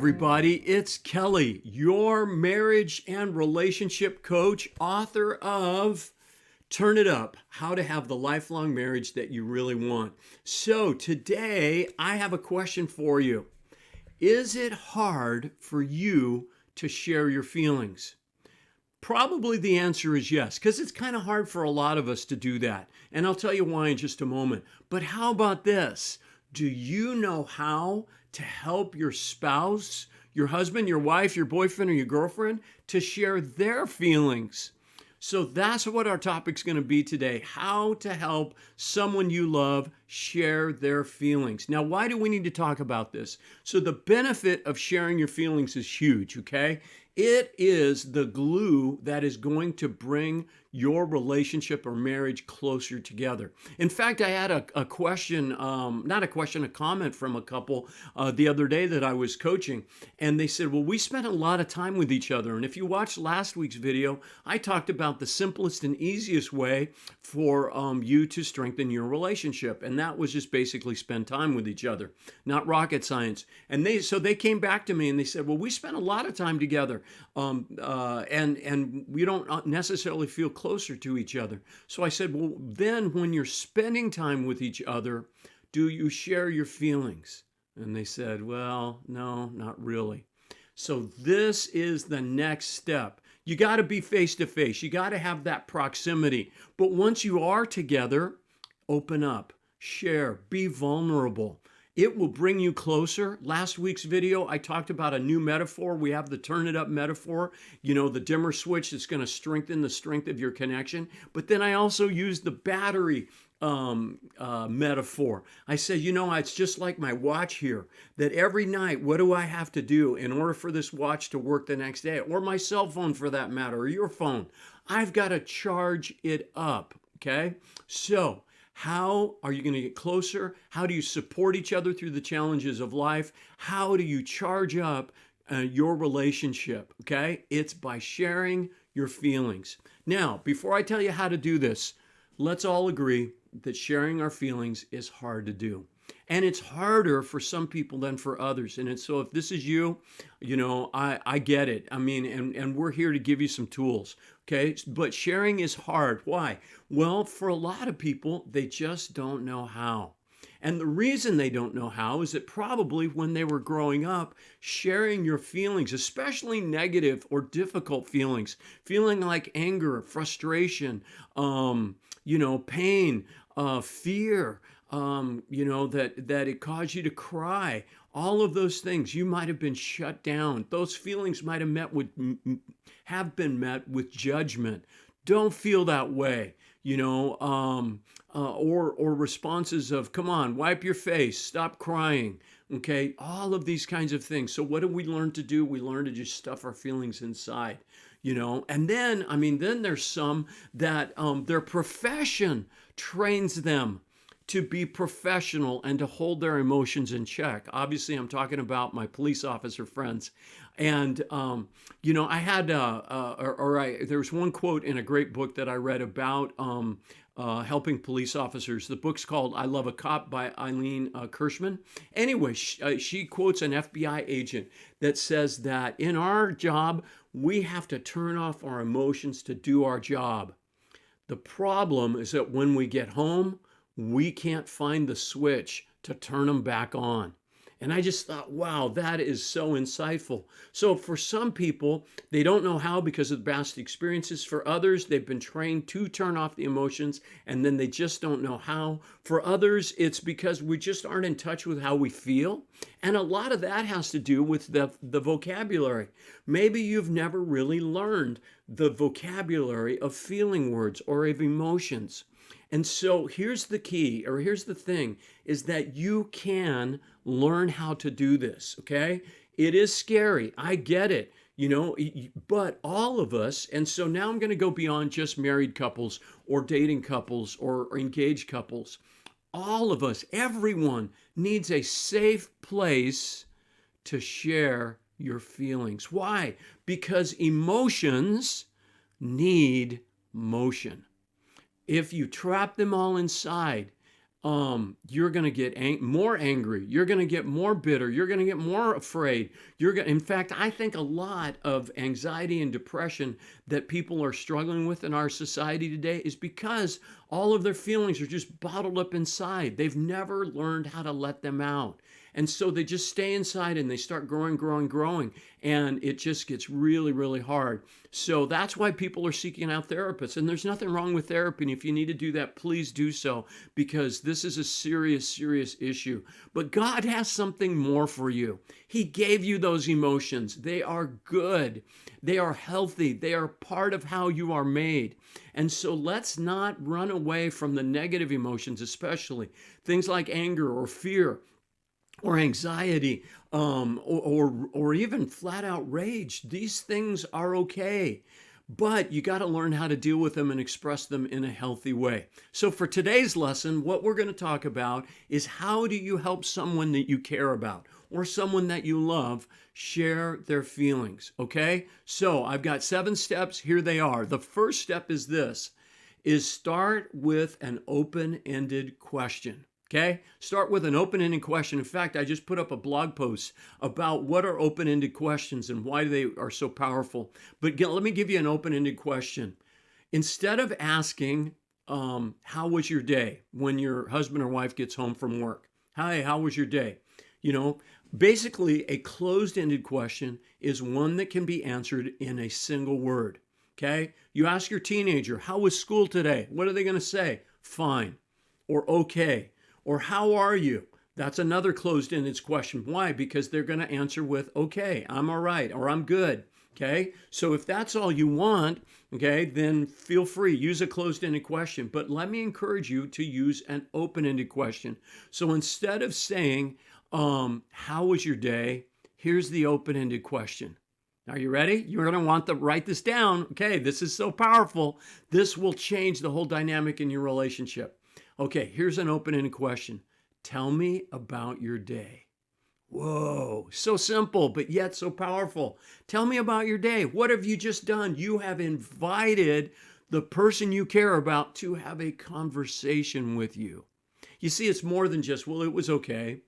everybody. It's Kelly, your marriage and relationship coach, author of Turn It Up, How to Have the Lifelong Marriage That You Really Want. So today I have a question for you. Is it hard for you to share your feelings? Probably the answer is yes, because it's kind of hard for a lot of us to do that. And I'll tell you why in just a moment. But how about this? Do you know how to help your spouse, your husband, your wife, your boyfriend, or your girlfriend to share their feelings? So that's what our topic's going to be today, how to help someone you love share their feelings. Now, why do we need to talk about this? So the benefit of sharing your feelings is huge, okay? It is the glue that is going to bring your relationship or marriage closer together. In fact, I had a question, not a question, a comment from a couple the other day that I was coaching. And they said, well, we spent a lot of time with each other. And if you watched last week's video, I talked about the simplest and easiest way for you to strengthen your relationship. And that was just basically spend time with each other, not rocket science. And so they came back to me and they said, well, we spent a lot of time together and we don't necessarily feel closer to each other. So I said, well, then when you're spending time with each other, do you share your feelings? And they said, well, no, not really. So this is the next step. You got to be face to face. You got to have that proximity. But once you are together, open up, share, be vulnerable. It will bring you closer. Last week's video, I talked about a new metaphor. We have the turn it up metaphor, the dimmer switch that's going to strengthen the strength of your connection. But then I also used the battery metaphor. I said, it's just like my watch here, that every night, what do I have to do in order for this watch to work the next day? Or my cell phone for that matter, or your phone. I've got to charge it up, okay? So, how are you going to get closer? How do you support each other through the challenges of life? How do you charge up your relationship? Okay, it's by sharing your feelings. Now, before I tell you how to do this, let's all agree that sharing our feelings is hard to do. And it's harder for some people than for others. And so if this is you, I get it. I mean, and we're here to give you some tools. Okay. But sharing is hard. Why? Well, for a lot of people, they just don't know how. And the reason they don't know how is that probably when they were growing up, sharing your feelings, especially negative or difficult feelings, feeling like anger, frustration, pain, fear, that it caused you to cry. All of those things, you might have been shut down. Those feelings might have been met with judgment. Don't feel that way, or responses of, come on, wipe your face, stop crying. Okay, all of these kinds of things. So what do we learn to do? We learn to just stuff our feelings inside. And then there's some that their profession trains them to be professional and to hold their emotions in check. Obviously, I'm talking about my police officer friends. And, I had, there was one quote in a great book that I read about helping police officers. The book's called I Love a Cop by Eileen Kirschman. Anyway, she quotes an FBI agent that says that in our job, we have to turn off our emotions to do our job. The problem is that when we get home, we can't find the switch to turn them back on. And I just thought, wow, that is so insightful. So for some people, they don't know how because of past experiences. For others, they've been trained to turn off the emotions and then they just don't know how. For others, it's because we just aren't in touch with how we feel. And a lot of that has to do with the vocabulary. Maybe you've never really learned the vocabulary of feeling words or of emotions. And so here's the key, or here's the thing, is that you can learn how to do this, okay? It is scary. I get it, but all of us, and so now I'm going to go beyond just married couples or dating couples or engaged couples. All of us, everyone needs a safe place to share your feelings. Why? Because emotions need motion. If you trap them all inside, you're going to get more angry. You're going to get more bitter. You're going to get more afraid. In fact, I think a lot of anxiety and depression that people are struggling with in our society today is because all of their feelings are just bottled up inside. They've never learned how to let them out. And so they just stay inside and they start growing. And it just gets really, really hard. So that's why people are seeking out therapists. And there's nothing wrong with therapy. And if you need to do that, please do so, because this is a serious, serious issue. But God has something more for you. He gave you those emotions. They are good. They are healthy. They are part of how you are made. And so let's not run away from the negative emotions, especially things like anger or fear or anxiety, or even flat out rage. These things are okay, but you got to learn how to deal with them and express them in a healthy way. So for today's lesson, what we're going to talk about is how do you help someone that you care about or someone that you love share their feelings, okay? So I've got 7 steps. Here they are. The first step is this, is start with an open-ended question. Okay, start with an open-ended question. In fact, I just put up a blog post about what are open-ended questions and why they are so powerful. But let me give you an open-ended question. Instead of asking, how was your day when your husband or wife gets home from work? Hi, how was your day? Basically, a closed-ended question is one that can be answered in a single word. Okay, you ask your teenager, how was school today? What are they going to say? Fine, or okay. Or how are you? That's another closed-ended question. Why? Because they're going to answer with, okay, I'm all right, or I'm good. Okay, so if that's all you want, okay, then feel free, use a closed-ended question. But let me encourage you to use an open-ended question. So instead of saying, how was your day? Here's the open-ended question. Are you ready? You're going to want to write this down. Okay, this is so powerful. This will change the whole dynamic in your relationship. Okay, here's an open-ended question. Tell me about your day. Whoa, so simple, but yet so powerful. Tell me about your day. What have you just done? You have invited the person you care about to have a conversation with you. You see, it's more than just, well, it was okay.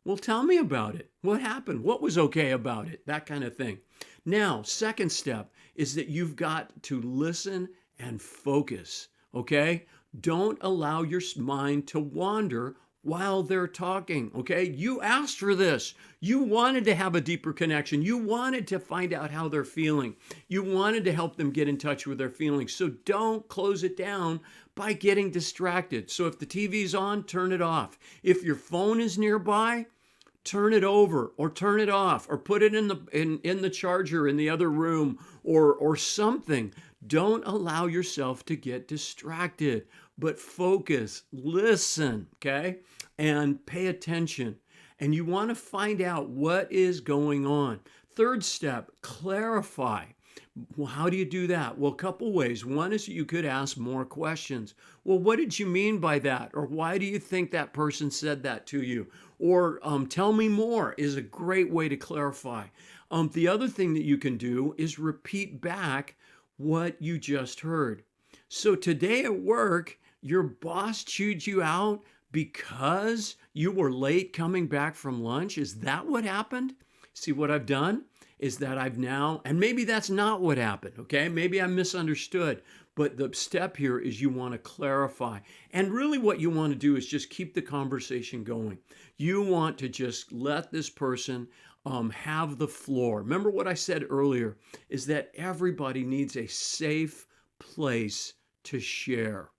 Well, tell me about it. What happened? What was okay about it? That kind of thing. Now, second step is that you've got to listen and focus, okay? Don't allow your mind to wander while they're talking, okay? You asked for this. You wanted to have a deeper connection. You wanted to find out how they're feeling. You wanted to help them get in touch with their feelings. So don't close it down by getting distracted. So if the TV's on, turn it off. If your phone is nearby, turn it over or turn it off or put it in the charger in the other room or something. Don't allow yourself to get distracted, but focus, listen, okay? And pay attention. And you want to find out what is going on. Third step, clarify. Well, how do you do that? Well, a couple ways. One is you could ask more questions. Well, what did you mean by that? Or why do you think that person said that to you? Or tell me more is a great way to clarify. The other thing that you can do is repeat back what you just heard. So today at work, your boss chewed you out because you were late coming back from lunch. Is that what happened? See, what I've done is that I've now, and maybe that's not what happened, okay? Maybe I misunderstood, but the step here is you want to clarify. And really what you want to do is just keep the conversation going. You want to just let this person have the floor. Remember what I said earlier is that everybody needs a safe place to share.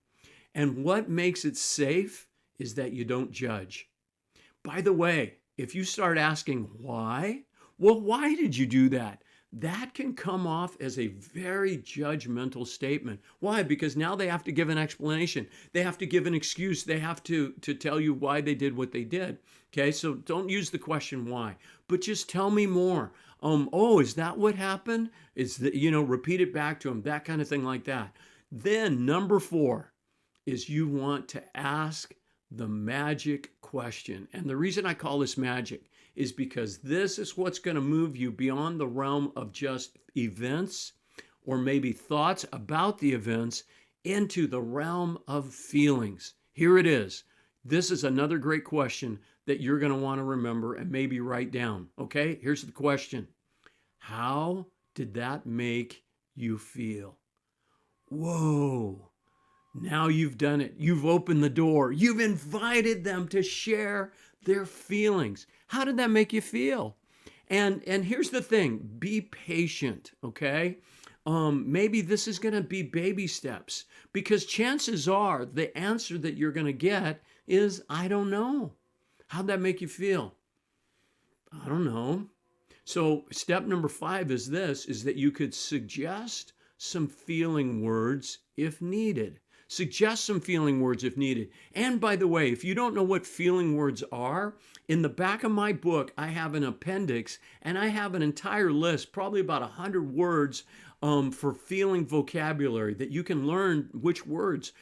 And what makes it safe is that you don't judge. By the way, if you start asking why, well, why did you do that? That can come off as a very judgmental statement. Why? Because now they have to give an explanation. They have to give an excuse. They have to tell you why they did what they did. Okay, so don't use the question why, but just tell me more. Oh, is that what happened? Is that, repeat it back to them, that kind of thing like that. Then number 4 is you want to ask the magic question. And the reason I call this magic is because this is what's going to move you beyond the realm of just events or maybe thoughts about the events into the realm of feelings. Here it is. This is another great question that you're going to want to remember and maybe write down. Okay, here's the question. How did that make you feel? Whoa. Now you've done it. You've opened the door. You've invited them to share their feelings. How did that make you feel? And here's the thing, be patient, okay? Maybe this is going to be baby steps, because chances are the answer that you're going to get is, I don't know. How'd that make you feel? I don't know. So step number 5 is this, is that you could suggest some feeling words if needed. Suggest some feeling words if needed. And by the way, if you don't know what feeling words are, in the back of my book, I have an appendix and I have an entire list, probably about 100 words for feeling vocabulary that you can learn which words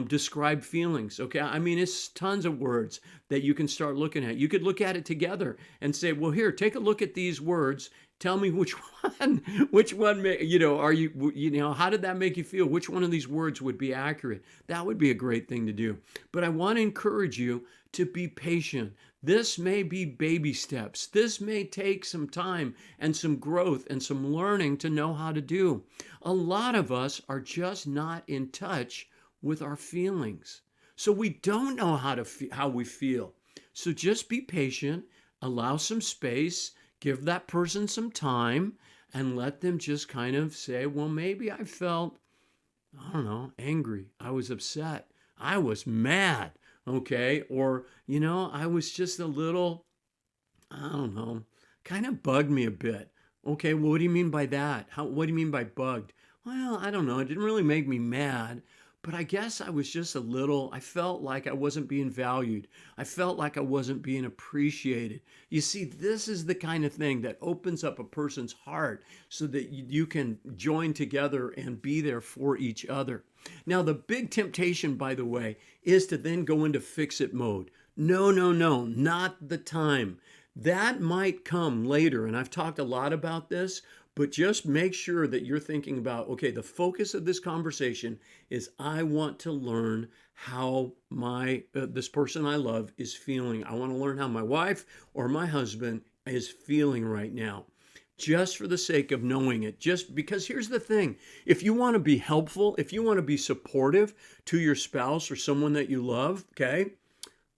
describe feelings. Okay, I mean, it's tons of words that you can start looking at. You could look at it together and say, well, here, take a look at these words. Tell me which one, are you, how did that make you feel? Which one of these words would be accurate? That would be a great thing to do. But I want to encourage you to be patient. This may be baby steps. This may take some time and some growth and some learning to know how to do. A lot of us are just not in touch with our feelings. So we don't know how we feel. So just be patient, allow some space, give that person some time, and let them just kind of say, well, maybe I felt, I don't know, angry. I was upset. I was mad. Okay. Or, I was just a little, I don't know, kind of bugged me a bit. Okay. Well, what do you mean by that? What do you mean by bugged? Well, I don't know. It didn't really make me mad. But I guess I was just I felt like I wasn't being valued. I felt like I wasn't being appreciated. You see, this is the kind of thing that opens up a person's heart so that you can join together and be there for each other. Now, the big temptation, by the way, is to then go into fix-it mode. No, not the time. That might come later, and I've talked a lot about this, but just make sure that you're thinking about, okay, the focus of this conversation is I want to learn how this person I love is feeling. I want to learn how my wife or my husband is feeling right now, just for the sake of knowing it. Just because here's the thing, if you want to be helpful, if you want to be supportive to your spouse or someone that you love, okay,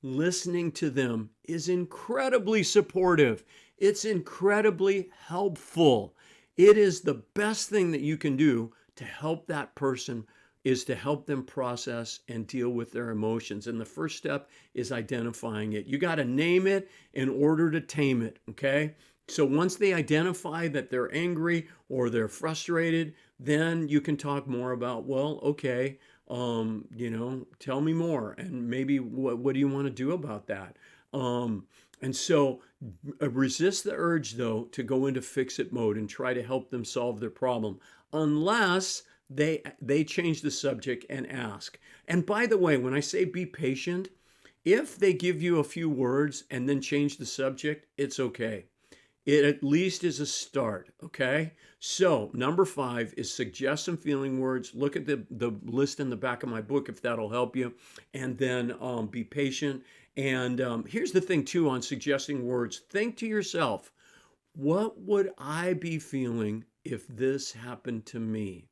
listening to them is incredibly supportive. It's incredibly helpful. It is the best thing that you can do to help that person, is to help them process and deal with their emotions. And the first step is identifying it. You got to name it in order to tame it, okay? So once they identify that they're angry or they're frustrated, then you can talk more about, well, okay, tell me more. And maybe what do you want to do about that? And so resist the urge, though, to go into fix-it mode and try to help them solve their problem, unless they change the subject and ask. And by the way, when I say be patient, if they give you a few words and then change the subject, it's okay. It at least is a start, okay? So number 5 is suggest some feeling words. Look at the list in the back of my book if that'll help you. And then be patient. And here's the thing too on suggesting words. Think to yourself, what would I be feeling if this happened to me?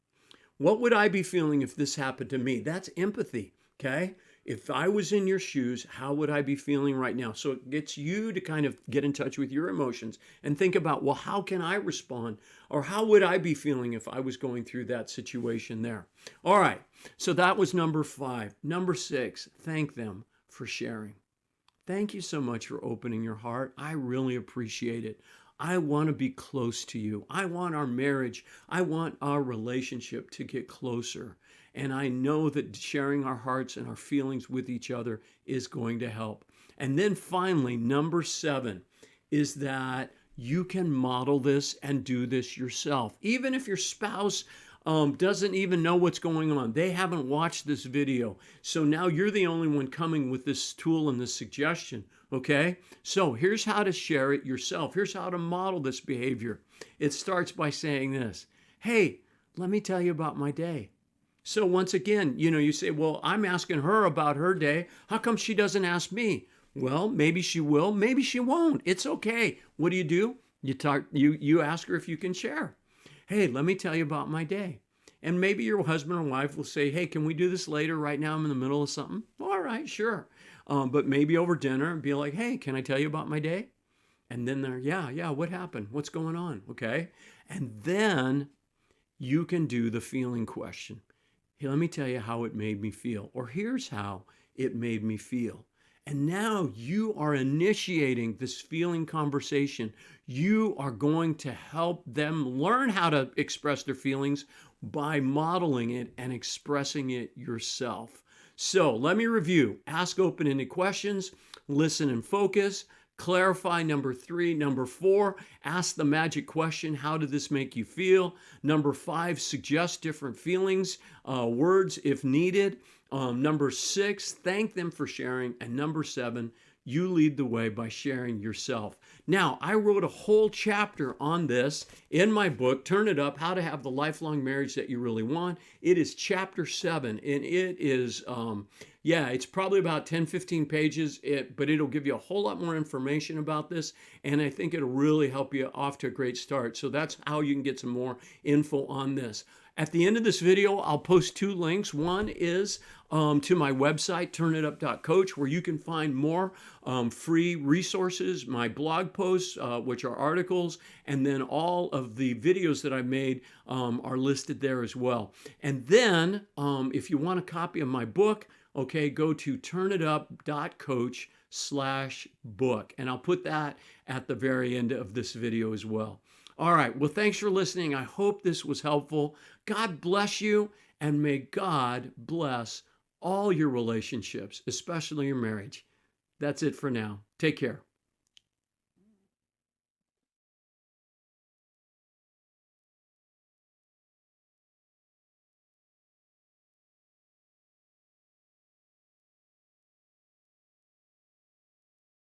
What would I be feeling if this happened to me? That's empathy, okay? If I was in your shoes, how would I be feeling right now? So it gets you to kind of get in touch with your emotions and think about, well, how can I respond? Or how would I be feeling if I was going through that situation there? All right, so that was number 5. Number 6, thank them for sharing. Thank you so much for opening your heart. I really appreciate it. I want to be close to you. I want our marriage, I want our relationship to get closer. And I know that sharing our hearts and our feelings with each other is going to help. And then finally, number 7 is that you can model this and do this yourself. Even if your spouse doesn't even know what's going on. They haven't watched this video. So now you're the only one coming with this tool and this suggestion, okay? So here's how to share it yourself. Here's how to model this behavior. It starts by saying this, hey, let me tell you about my day. So once again, you say, well, I'm asking her about her day. How come she doesn't ask me? Well, maybe she will, maybe she won't. It's okay. What do? You ask her if you can share. Hey, let me tell you about my day. And maybe your husband or wife will say, hey, can we do this later? Right now I'm in the middle of something. All right, sure. But maybe over dinner and be like, hey, can I tell you about my day? And then they're, yeah, what happened? What's going on? Okay. And then you can do the feeling question. Hey, let me tell you how it made me feel, or here's how it made me feel. And now you are initiating this feeling conversation. You are going to help them learn how to express their feelings by modeling it and expressing it yourself. So let me review. Ask open-ended questions, listen and focus, clarify number 3. Number 4, ask the magic question, how did this make you feel? Number 5, suggest different feelings, words if needed. Number 6, thank them for sharing. And number 7, you lead the way by sharing yourself. Now, I wrote a whole chapter on this in my book, Turn It Up, How to Have the Lifelong Marriage That You Really Want. It is chapter 7, and it is, it's probably about 10, 15 pages, but it'll give you a whole lot more information about this, and I think it'll really help you off to a great start. So that's how you can get some more info on this. At the end of this video, I'll post 2 links. One is to my website, turnitup.coach, where you can find more free resources, my blog posts, which are articles, and then all of the videos that I've made are listed there as well. And then if you want a copy of my book, okay, go to turnitup.coach/book, and I'll put that at the very end of this video as well. All right, well, thanks for listening. I hope this was helpful. God bless you, and may God bless all your relationships, especially your marriage. That's it for now. Take care.